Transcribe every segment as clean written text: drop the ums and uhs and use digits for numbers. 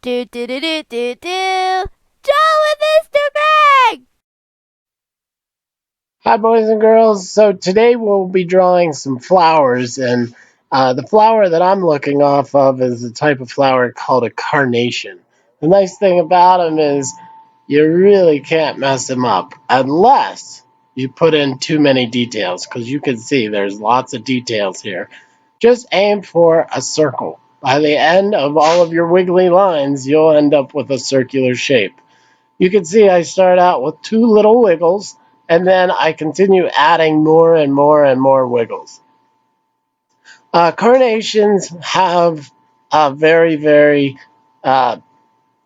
Do do do do do do. Draw with Mr. Greg! Hi, boys and girls. So today we'll be drawing some flowers, and the flower that I'm looking off of is a type of flower called a carnation. The nice thing about them is you really can't mess them up unless you put in too many details, because you can see there's lots of details here. Just aim for a circle. By the end of all of your wiggly lines, you'll end up with a circular shape. You can see I start out with two little wiggles, and then I continue adding more and more and more wiggles. Carnations have a very, very uh,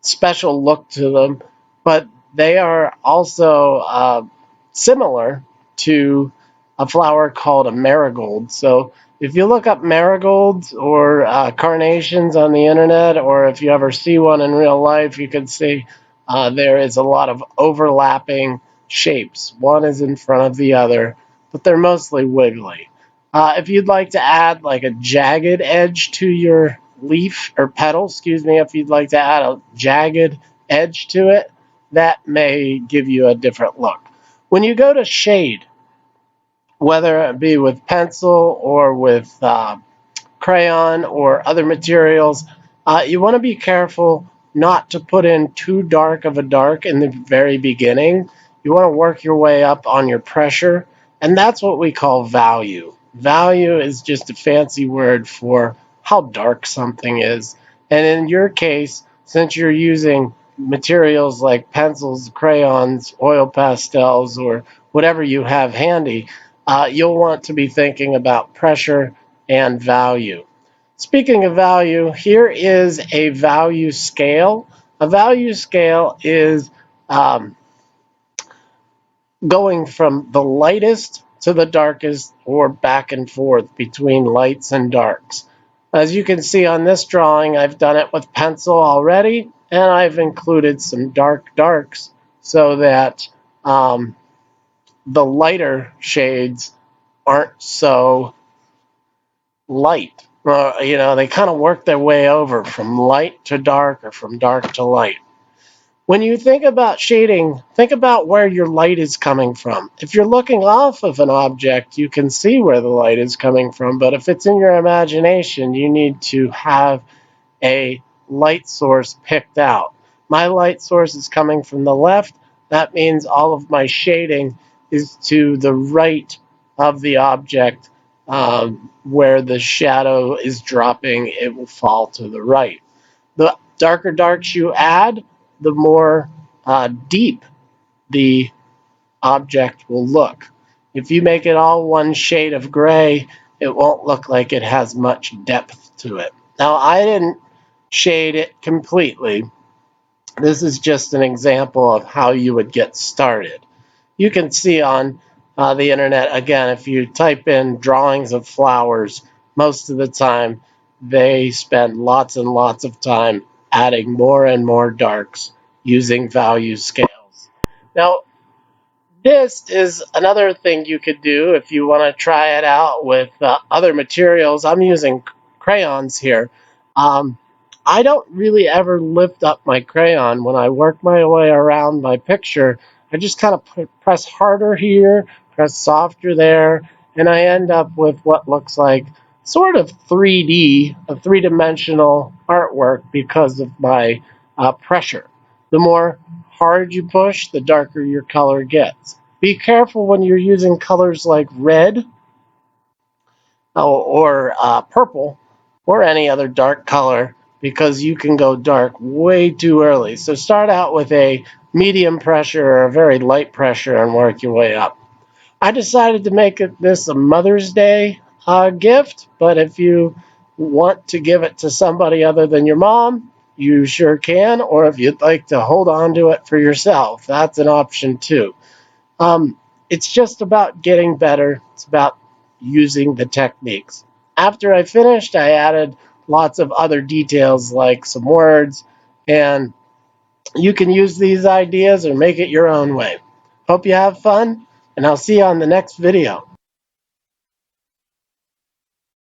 special look to them, but they are also similar to a flower called a marigold. So if you look up marigolds or carnations on the internet, or if you ever see one in real life, you can see there is a lot of overlapping shapes. One is in front of the other, but they're mostly wiggly. If you'd like to add like a jagged edge to your leaf or petal, excuse me, if you'd like to add a jagged edge to it, that may give you a different look. When you go to shade, whether it be with pencil or with crayon or other materials, you want to be careful not to put in too dark of a dark in the very beginning. You want to work your way up on your pressure, and that's what we call value. Value is just a fancy word for how dark something is. And in your case, since you're using materials like pencils, crayons, oil pastels, or whatever you have handy, you'll want to be thinking about pressure and value. Speaking of value, here is a value scale. A value scale is um, going from the lightest to the darkest or back and forth between lights and darks. As you can see on this drawing, I've done it with pencil already, and I've included some dark darks so that the lighter shades aren't so light. They kind of work their way over from light to dark or from dark to light. When you think about shading, think about where your light is coming from. If you're looking off of an object, you can see where the light is coming from, but if it's in your imagination, you need to have a light source picked out. My light source is coming from the left. That means all of my shading is to the right of the object. Where the shadow is dropping, it will fall to the right. The darker darks you add, the more deep the object will look. If you make it all one shade of gray, it won't look like it has much depth to it. Now, I didn't shade it completely. This is just an example of how you would get started. You can see on the internet, again, if you type in drawings of flowers, most of the time they spend lots and lots of time adding more and more darks using value scales. Now, this is another thing you could do if you want to try it out with other materials. I'm using crayons here. Um, I don't really ever lift up my crayon. When I work my way around my picture, I just kind of press harder here, press softer there, and I end up with what looks like sort of 3D, a three-dimensional artwork because of my pressure. The more hard you push, the darker your color gets. Be careful when you're using colors like red or purple or any other dark color, because you can go dark way too early. So start out with a medium pressure or a very light pressure and work your way up. I decided to make this a Mother's Day gift, but if you want to give it to somebody other than your mom, you sure can, or if you'd like to hold on to it for yourself, that's an option too. It's just about getting better. It's about using the techniques. After I finished, I added lots of other details like some words, and you can use these ideas or make it your own way. Hope you have fun, and I'll see you on the next video.